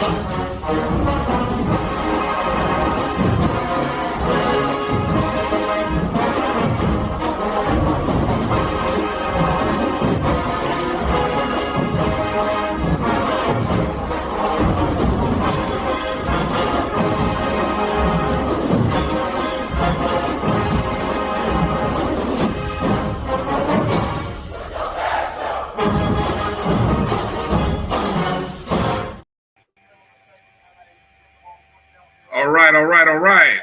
All right.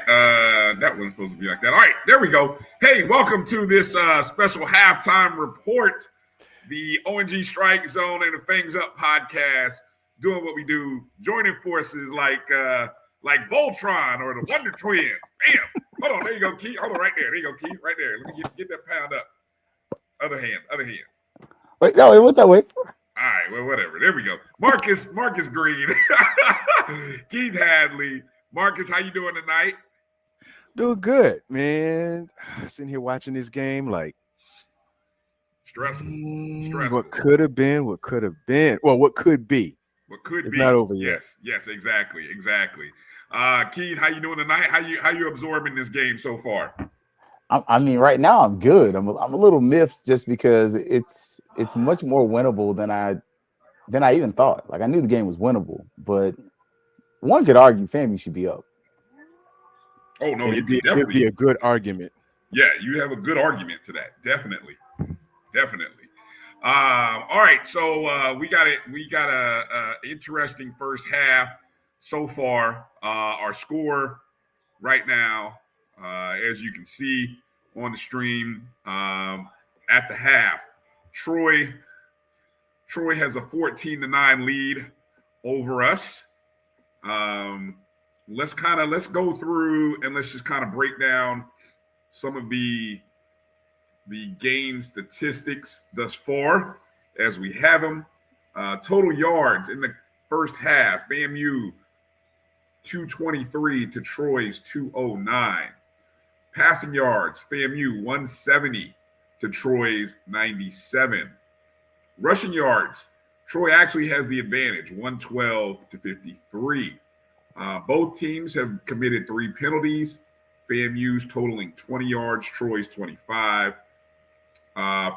That wasn't supposed to be like that. All right, there we go. Hey, welcome to this special halftime report. The ONG Strike Zone and the Fangs Up podcast, doing what we do, joining forces like Voltron or the Wonder Twins. Bam! Hold on, there you go, Keith. Hold on, right there. There you go, Keith. Right there. Let me get that pound up. Other hand. Wait, no, wait, what that way? All right, well, whatever. There we go. Marcus Green, Keith Hadley. Marcus, how you doing tonight? Doing good, man. Sitting here watching this game, like stressful. What could have been, what could have been. Well, what could be. What could it's be. Not over yet. Yes, exactly. Keith, how you doing tonight? How you absorbing this game so far? I mean, right now I'm good. I'm a little miffed just because it's much more winnable than I even thought. Like I knew the game was winnable, but one could argue FAMU should be up. Oh no, it'd be a good argument. Yeah, you have a good argument to that. Definitely. All right, so we got a interesting first half so far. Our score right now, as you can see on the stream, at the half, Troy has a 14-9 lead over us. Let's go through and let's just kind of break down some of the game statistics thus far as we have them. Total yards in the first half, FAMU 223 to Troy's 209. Passing yards, FAMU 170 to Troy's 97. Rushing yards, Troy actually has the advantage, 112 to 53. Both teams have committed 3 penalties. FAMU's totaling 20 yards, Troy's 25.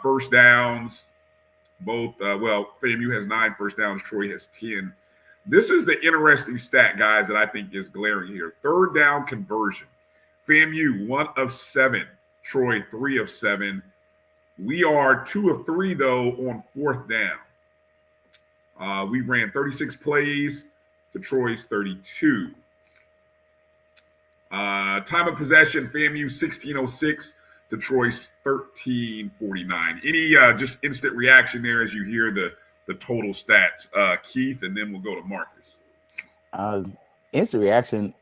First downs, both, FAMU has 9 first downs, Troy has 10. This is the interesting stat, guys, that I think is glaring here. Third down conversion. FAMU 1 of 7, Troy 3 of 7. We are 2 of 3, though, on fourth down. We ran 36 plays to Troy's 32. Time of possession, FAMU 16:06 to Troy's 13:49. Any just instant reaction there as you hear the total stats, Keith, and then we'll go to Marcus. Instant reaction.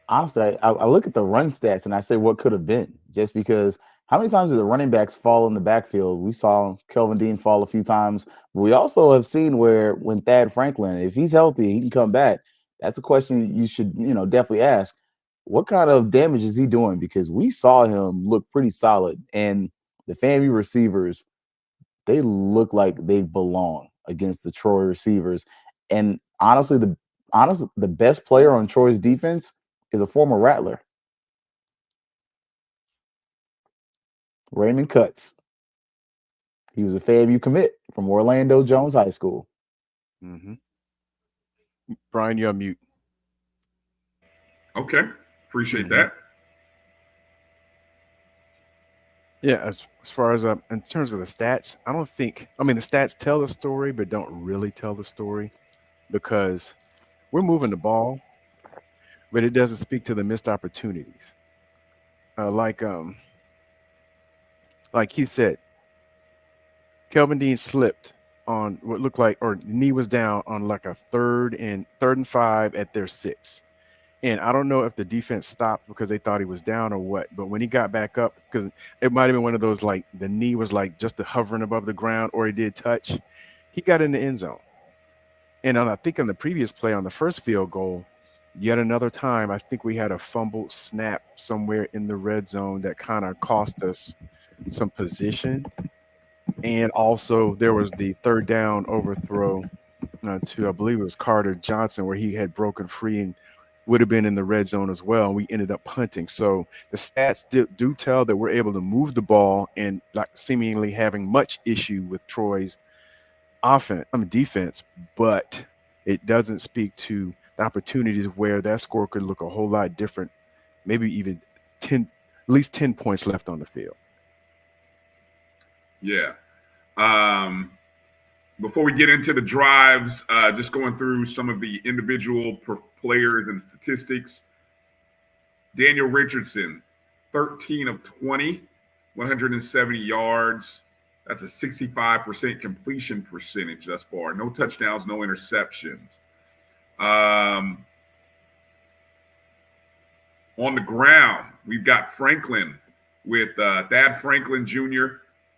Honestly, I look at the run stats and I say what could have been, just because how many times did the running backs fall in the backfield? We saw Kelvin Dean fall a few times, but we also have seen where when Thad Franklin, if he's healthy, he can come back. That's a question you should, definitely ask. What kind of damage is he doing? Because we saw him look pretty solid, and the FAMU receivers, they look like they belong against the Troy receivers. And honestly, the best player on Troy's defense is a former Rattler, Raymond Cutts. He was a FAMU commit from Orlando Jones High School. Mm-hmm. Brian, you're on mute. Okay. Appreciate that. Yeah, as far as in terms of the stats, the stats tell the story, but don't really tell the story because we're moving the ball, but it doesn't speak to the missed opportunities. Like he said, Kelvin Dean slipped on what looked like, or the knee was down on like a third and 5 at their 6. And I don't know if the defense stopped because they thought he was down or what, but when he got back up, because it might have been one of those, like the knee was like just hovering above the ground, or he did touch, he got in the end zone. And I think on the previous play on the first field goal, yet another time, I think we had a fumbled snap somewhere in the red zone that kind of cost us some position. And also there was the third down overthrow to, I believe it was Carter Johnson, where he had broken free and would have been in the red zone as well. And we ended up punting. So the stats do tell that we're able to move the ball and like seemingly having much issue with Troy's defense, but it doesn't speak to the opportunities where that score could look a whole lot different, maybe even 10, at least 10 points left on the field. Yeah. Before we get into the drives, just going through some of the individual players and statistics. Daniel Richardson, 13 of 20, 170 yards. That's a 65% completion percentage thus far. No touchdowns, no interceptions. On the ground, we've got Franklin with Thad Franklin Jr.,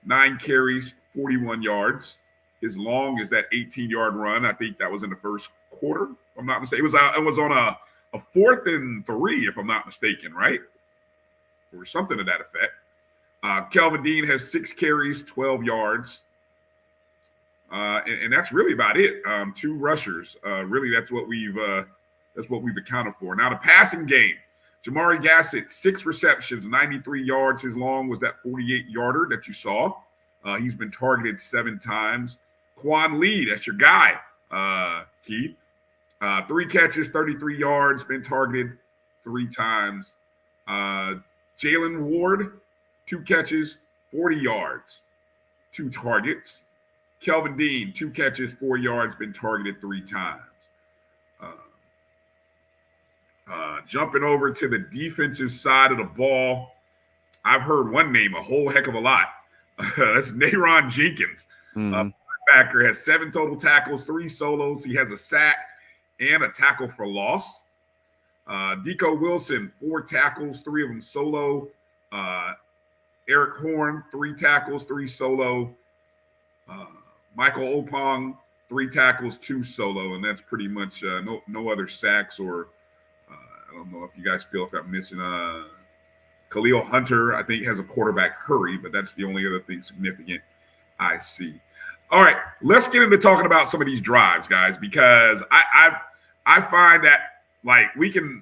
9 carries, 41 yards. His long is that 18-yard run. I think that was in the first quarter, if I'm not mistaken. It was on a 4th and 3, if I'm not mistaken, right? Or something to that effect. Kelvin Dean has 6 carries, 12 yards. And that's really about it. 2 rushers. Really, that's what we've accounted for. Now, the passing game. Jamari Gassett, 6 receptions, 93 yards. His long was that 48-yarder that you saw. He's been targeted 7 times. Quan Lee, that's your guy, Keith. 3 catches, 33 yards, been targeted 3 times. Jalen Ward, 2 catches, 40 yards, 2 targets. Kelvin Dean, 2 catches, 4 yards, been targeted 3 times. Jumping over to the defensive side of the ball, I've heard one name a whole heck of a lot. That's Nayron Jenkins. Linebacker has 7 total tackles, 3 solos. He has a sack and a tackle for loss. Deco Wilson, 4 tackles, 3 of them solo. Eric Horn, 3 tackles, 3 solo. Michael Opong, 3 tackles, 2 solo, and that's pretty much no other sacks or I don't know if you guys feel if I'm missing Khalil Hunter, I think, has a quarterback hurry, but that's the only other thing significant I see. All right, let's get into talking about some of these drives, guys, because I find that like we can.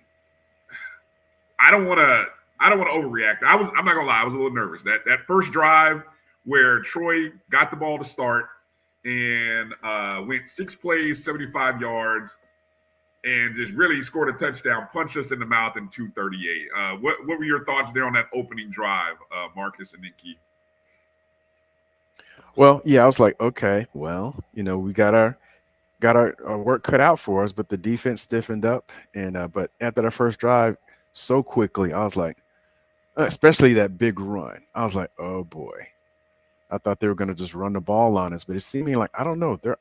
I don't want to overreact. I'm not gonna lie, I was a little nervous. That first drive where Troy got the ball to start and went 6 plays, 75 yards. And just really scored a touchdown, punched us in the mouth in 2:38. What were your thoughts there on that opening drive, Marcus and then Keith? Well, yeah, I was like, okay, well, we got our work cut out for us, but the defense stiffened up, and but after the first drive, so quickly, I was like, especially that big run, I was like, oh boy, I thought they were going to just run the ball on us, but it seemed like I don't know if their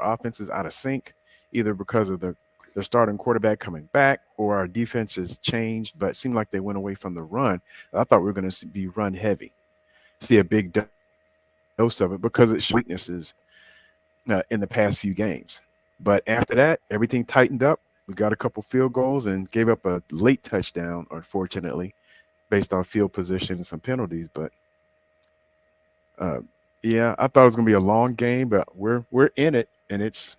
offense is out of sync, either because of their starting quarterback coming back or our defense has changed, but it seemed like they went away from the run. I thought we were going to be run heavy, see a big dose of it because it's weaknesses in the past few games. But after that, everything tightened up. We got a couple field goals and gave up a late touchdown, unfortunately, based on field position and some penalties. But yeah, I thought it was going to be a long game, but we're in it, and it's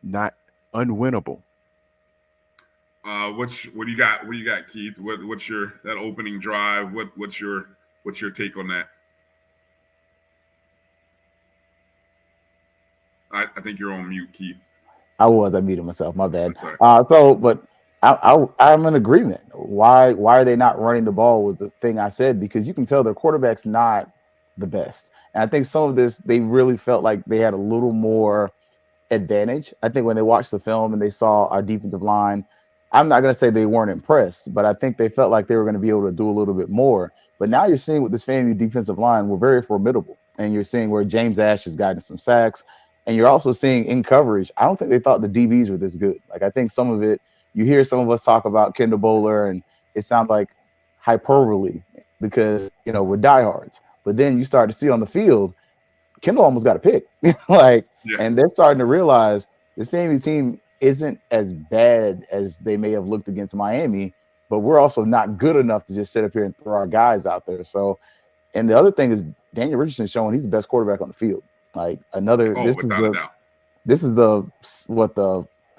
not unwinnable. What do you got? What do you got, Keith? What's your that opening drive? What's your take on that? I think you're on mute, Keith. I muted myself. My bad. But I'm in agreement. Why are they not running the ball was the thing I said, because you can tell their quarterback's not the best. And I think some of this, they really felt like they had a little more advantage. I think when they watched the film and they saw our defensive line, I'm not going to say they weren't impressed, but I think they felt like they were going to be able to do a little bit more. But now you're seeing with this FAMU defensive line, we're very formidable. And you're seeing where James Ash has gotten some sacks. And you're also seeing in coverage, I don't think they thought the DBs were this good. Like, I think some of it, you hear some of us talk about Kendall Bowler, and it sounds like hyperbole because, we're diehards. But then you start to see on the field, Kendall almost got a pick. And they're starting to realize this FAMU team isn't as bad as they may have looked against Miami, but we're also not good enough to just sit up here and throw our guys out there. So, and the other thing is Daniel Richardson showing he's the best quarterback on the field. Like this is this is the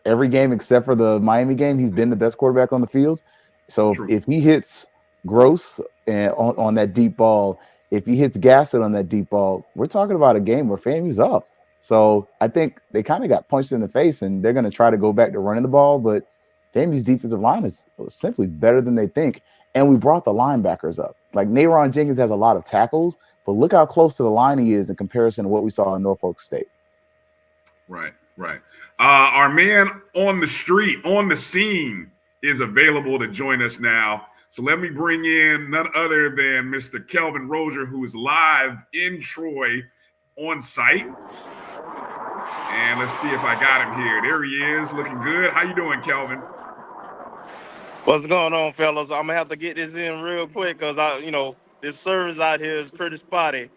every game except for the Miami game, he's been the best quarterback on the field. So if he hits Gross and on that deep ball, if he hits Gassett on that deep ball, we're talking about a game where FAMU's up. So I think they kind of got punched in the face, and they're going to try to go back to running the ball. But FAMU's defensive line is simply better than they think. And we brought the linebackers up. Like Nayron Jenkins has a lot of tackles, but look how close to the line he is in comparison to what we saw in Norfolk State. Right. Our man on the street, on the scene, is available to join us now. So let me bring in none other than Mr. Kelvin Rozier, who is live in Troy on site. And let's see if I got him here. There he is, looking good. How you doing, Kelvin? What's going on, fellas? I'm gonna have to get this in real quick because this service out here is pretty spotty.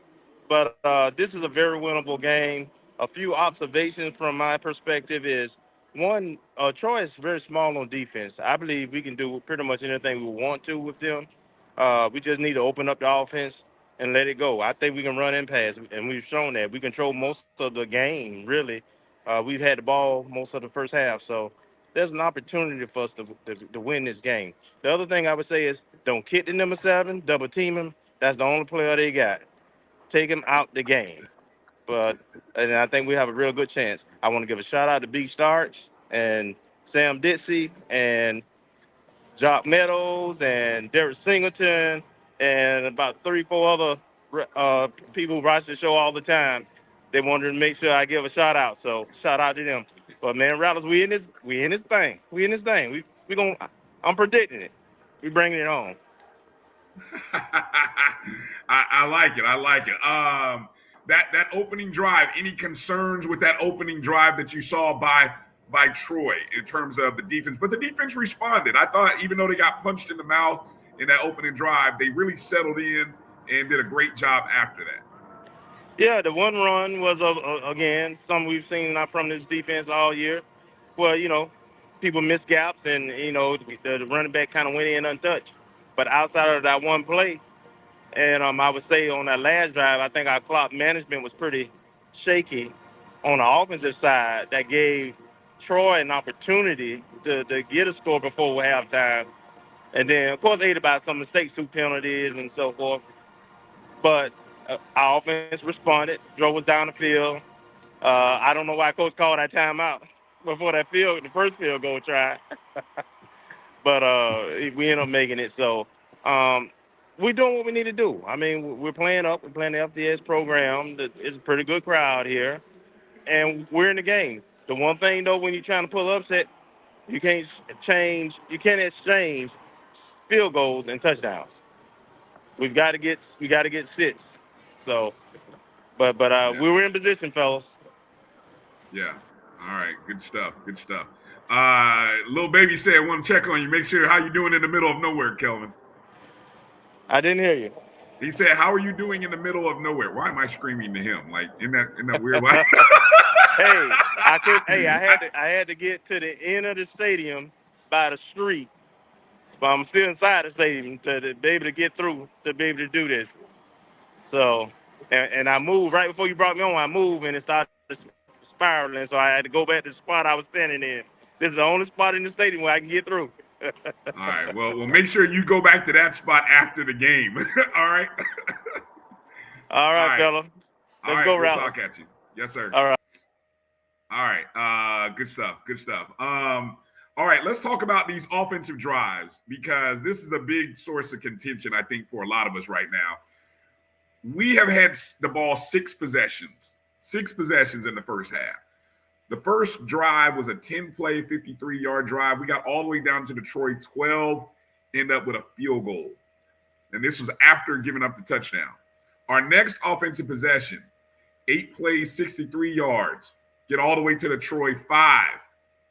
But this is a very winnable game. A few observations from my perspective is one, Troy is very small on defense. I believe we can do pretty much anything we want to with them. We just need to open up the offense and let it go. I think we can run and pass, and we've shown that. We control most of the game, really. We've had the ball most of the first half, so there's an opportunity for us to win this game. The other thing I would say is don't kick the number 7, double team him. That's the only player they got. Take him out the game. And I think we have a real good chance. I want to give a shout out to B Starks and Sam Ditsy and Jock Meadows and Derek Singleton and about 3-4 other people who watch the show all the time. They wanted to make sure I give a shout out. So shout out to them. But man, Rattlers, we in this thing. I'm predicting it. We bringing it on. I like it. That opening drive. Any concerns with that opening drive that you saw by Troy in terms of the defense? But the defense responded. I thought even though they got punched in the mouth in that opening drive, they really settled in and did a great job after that. Yeah, the one run was again something we've seen not from this defense all year. Well, people miss gaps, and the running back kind of went in untouched. But outside of that one play, and I would say on that last drive, I think our clock management was pretty shaky on the offensive side. That gave Troy an opportunity to get a score before halftime, and then of course aided by some mistakes, 2 penalties, and so forth. But our offense responded, drove us down the field. I don't know why Coach called that timeout before the first field goal try. But we ended up making it. So we're doing what we need to do. I mean, we're playing up. We're playing the FDS program. It's a pretty good crowd here. And we're in the game. The one thing, though, when you're trying to pull upset, you can't exchange field goals and touchdowns. We got to get 6. So, but we were in position, fellas. Yeah. All right. Good stuff. Little baby said, I want to check on you. Make sure how you doing in the middle of nowhere, Kelvin. I didn't hear you. He said, how are you doing in the middle of nowhere? Why am I screaming to him? Like in that weird way? I had to get to the end of the stadium by the street. But I'm still inside the stadium to be able to get through, to be able to do this. So, and I moved right before you brought me on. I moved and it started spiraling. So I had to go back to the spot I was standing in. This is the only spot in the stadium where I can get through. All right. Well, make sure you go back to that spot after the game. All right. All right, fella. Let's go, We'll talk at you. Yes, sir. All right. Good stuff. All right, let's talk about these offensive drives because this is a big source of contention, I think, for a lot of us right now. We have had the ball 6 possessions in the first half. The first drive was a 10-play, 53-yard drive. We got all the way down to Detroit 12, end up with a field goal. And this was after giving up the touchdown. Our next offensive possession, 8 plays, 63 yards. Get all the way to Detroit 5,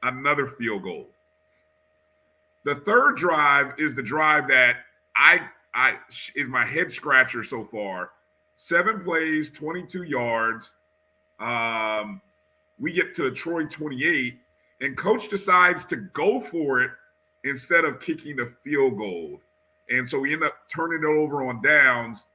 another field goal. The third drive is the drive that I is my head scratcher so far. 7 plays, 22 yards. We get to Detroit 28, and coach decides to go for it instead of kicking the field goal. And so we end up turning it over on downs.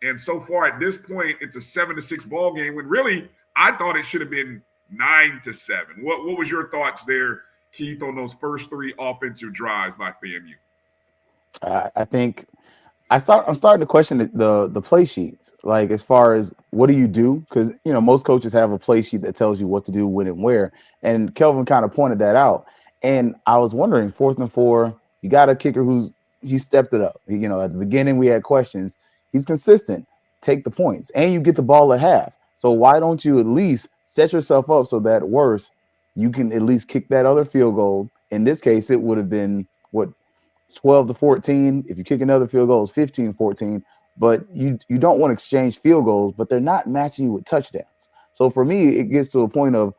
And so far at this point, it's a 7-6 ball game when really I thought it should have been 9-7. What was your thoughts there, Keith, on those first 3 offensive drives by FAMU? I think I'm starting to question the play sheets. Like, as far as what do you do? Because most coaches have a play sheet that tells you what to do, when and where. And Kelvin kind of pointed that out. And I was wondering, 4th and 4, you got a kicker he stepped it up. At the beginning we had questions. He's consistent. Take the points, and you get the ball at half. So why don't you at least set yourself up so that worse you can at least kick that other field goal? In this case, it would have been 12-14. If you kick another field goal, it's 15-14. But you don't want to exchange field goals, but they're not matching you with touchdowns. So for me, it gets to a point of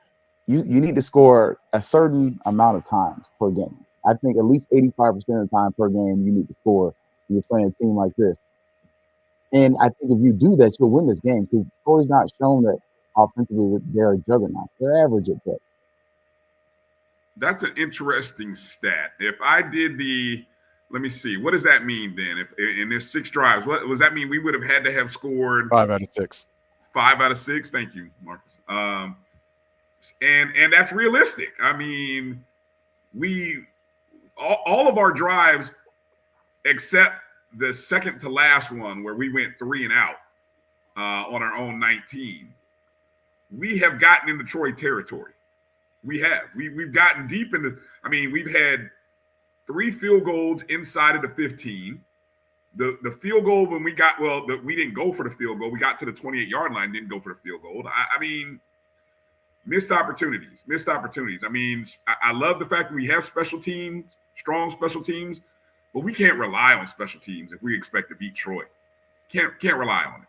you need to score a certain amount of times per game. I think at least 85% of the time per game you need to score when you're playing a team like this. And I think if you do that, you'll win this game, because Troy's not shown that offensively that they're a juggernaut. They're average at best. That's an interesting stat. If I did let me see, what does that mean then? If in this 6 drives, what does that mean? We would have had to have scored 5 out of 6. 5 out of 6. Thank you, Marcus. And that's realistic. I mean, all of our drives, except the second to last one where we went 3 and out on our own 19, we have gotten into Troy territory. We have. We've gotten deep into. I mean, we've had 3 field goals inside of the 15. The field goal when we got we didn't go for the field goal. We got to the 28-yard line, didn't go for the field goal. I mean, missed opportunities. I mean, I love the fact that we have special teams, strong special teams, but we can't rely on special teams if we expect to beat Troy. Can't rely on it.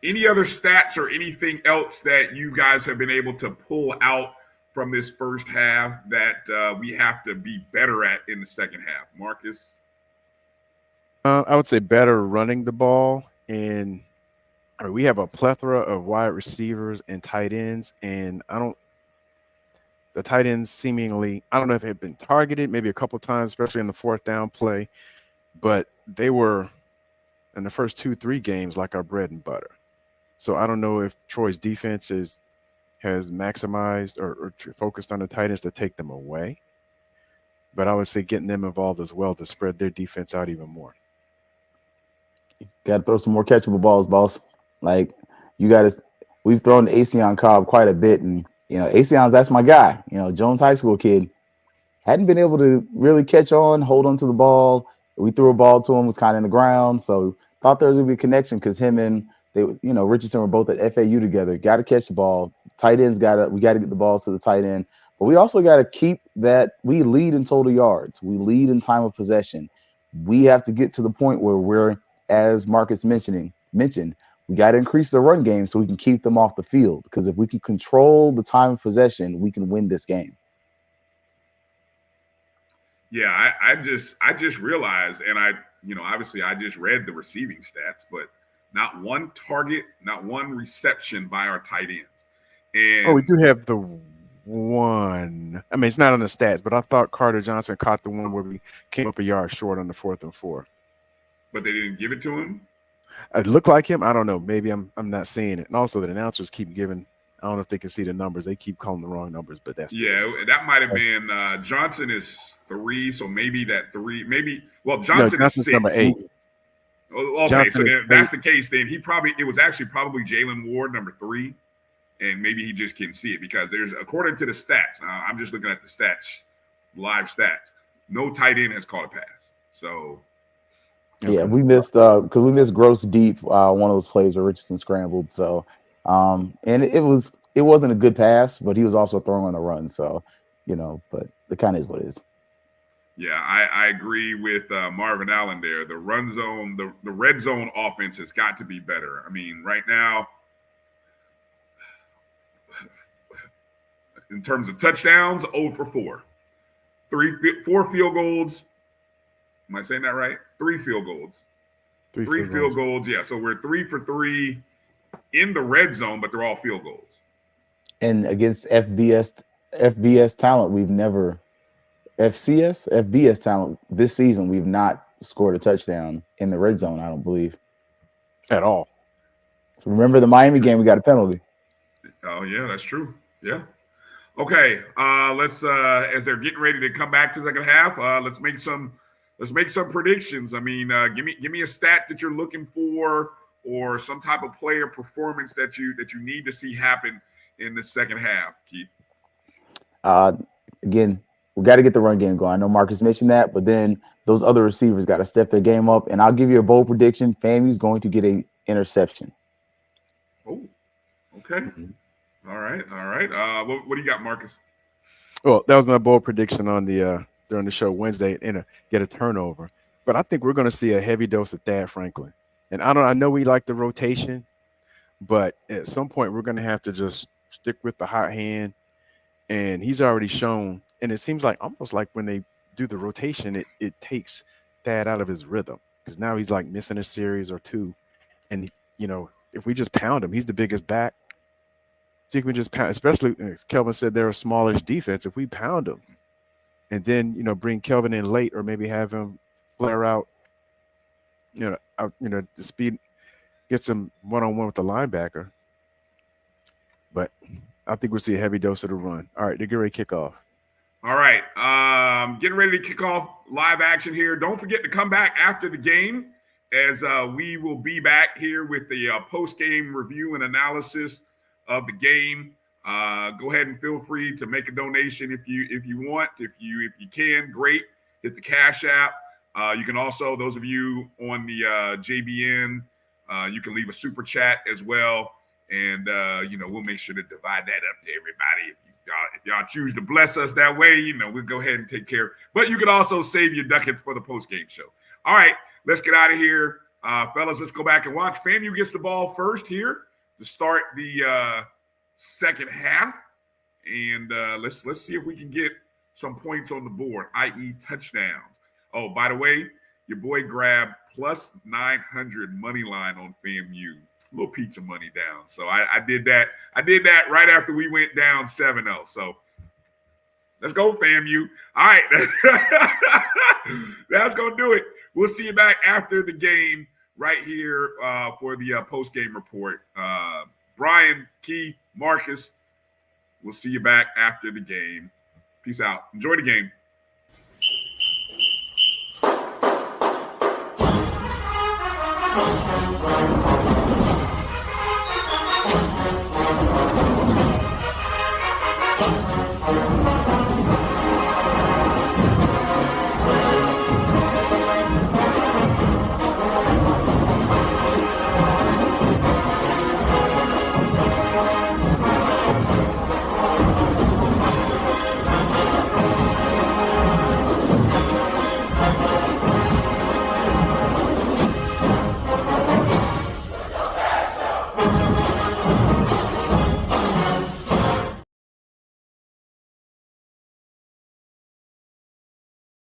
Any other stats or anything else that you guys have been able to pull out from this first half that we have to be better at in the second half? Marcus? I would say better running the ball. And we have a plethora of wide receivers and tight ends. And the tight ends seemingly, I don't know if it had been targeted maybe a couple times, especially in the 4th down play, but they were in the first 2-3 games like our bread and butter. So I don't know if Troy's defense has maximized or focused on the tight ends to take them away, but I would say getting them involved as well to spread their defense out even more. Got to throw some more catchable balls, boss. Like, we've thrown Asion Cobb quite a bit, and Asion, that's my guy. Jones High School kid, hadn't been able to really hold on to the ball. We threw a ball to him, was kind of in the ground, so thought there was gonna be a connection because him and Richardson were both at FAU together. Got to catch the ball. Tight ends we got to get the balls to the tight end, but we also got to keep that. We lead in total yards. We lead in time of possession. We have to get to the point where we're, as Marcus mentioned, we got to increase the run game so we can keep them off the field. Because if we can control the time of possession, we can win this game. Yeah, I just realized, and obviously I just read the receiving stats, but not one target, not one reception by our tight ends. And we do have the one. I mean, it's not on the stats, but I thought Carter Johnson caught the one where we came up a yard short on the 4th and 4. But they didn't give it to him? It looked like him. I don't know. Maybe I'm not seeing it. And also the announcers keep giving. I don't know if they can see the numbers. They keep calling the wrong numbers, but that might have been Johnson is 3, so maybe that 3. Johnson is 6. Number 8. Okay, Johnson, so if that's the case, then it was actually probably Jalen Ward, number 3, and maybe he just can't see it because there's, according to the stats, I'm just looking at the stats, live stats, no tight end has caught a pass. So yeah, we missed because we missed Gross deep, one of those plays where Richardson scrambled. So and it wasn't a good pass, but he was also throwing on a run. So but it kind of is what it is. Yeah, I agree with Marvin Allen there. The run zone, the red zone offense has got to be better. I mean, right now, in terms of touchdowns, 0 for 4. 4 field goals. Am I saying that right? 3 field goals. 3 field goals. Yeah, so we're 3 for 3 in the red zone, but they're all field goals. And against FBS talent, we've never FBS talent this season, we've not scored a touchdown in the red zone, I don't believe. At all. Remember the Miami game? We got a penalty. Oh yeah, that's true. Yeah. Okay. Let's as they're getting ready to come back to the second half, let's make some predictions. I mean, give me a stat that you're looking for, or some type of player performance that you need to see happen in the second half, Keith. Again, we got to get the run game going. I know Marcus mentioned that, but then those other receivers got to step their game up. And I'll give you a bold prediction: FAMU's going to get an interception. Oh, okay. All right. What do you got, Marcus? Well, that was my bold prediction on the during the show Wednesday, and get a turnover. But I think we're going to see a heavy dose of Thad Franklin. And I know we like the rotation, but at some point we're going to have to just stick with the hot hand. And he's already shown, and it seems like almost like when they do the rotation, it takes Thad out of his rhythm, because now he's like missing a series or two. And, if we just pound him, he's the biggest back. So you can just pound, especially as Kelvin said, they're a smallish defense. If we pound him and then, bring Kelvin in late, or maybe have him flare out, the speed, get some one-on-one with the linebacker. But I think we'll see a heavy dose of the run. All right, they're getting ready to kick off. All right, getting ready to kick off live action here. Don't forget to come back after the game, as we will be back here with the post-game review and analysis of the game. Go ahead and feel free to make a donation if you want. If you can, great. Hit the Cash App. You can also, those of you on the JBN, you can leave a super chat as well. And, we'll make sure to divide that up to everybody. If y'all choose to bless us that way, we'll go ahead and take care. But you can also save your ducats for the post-game show. All right, let's get out of here. Fellas, let's go back and watch. FAMU gets the ball first here to start the second half. And let's see if we can get some points on the board, i.e. touchdowns. Oh, by the way, your boy grabbed plus 900 money line on FAMU. A little pizza money down. So I did that. I did that right after we went down 7-0. So let's go, FAMU. All right. That's going to do it. We'll see you back after the game right here for the post-game report. Brian, Keith, Marcus, we'll see you back after the game. Peace out. Enjoy the game.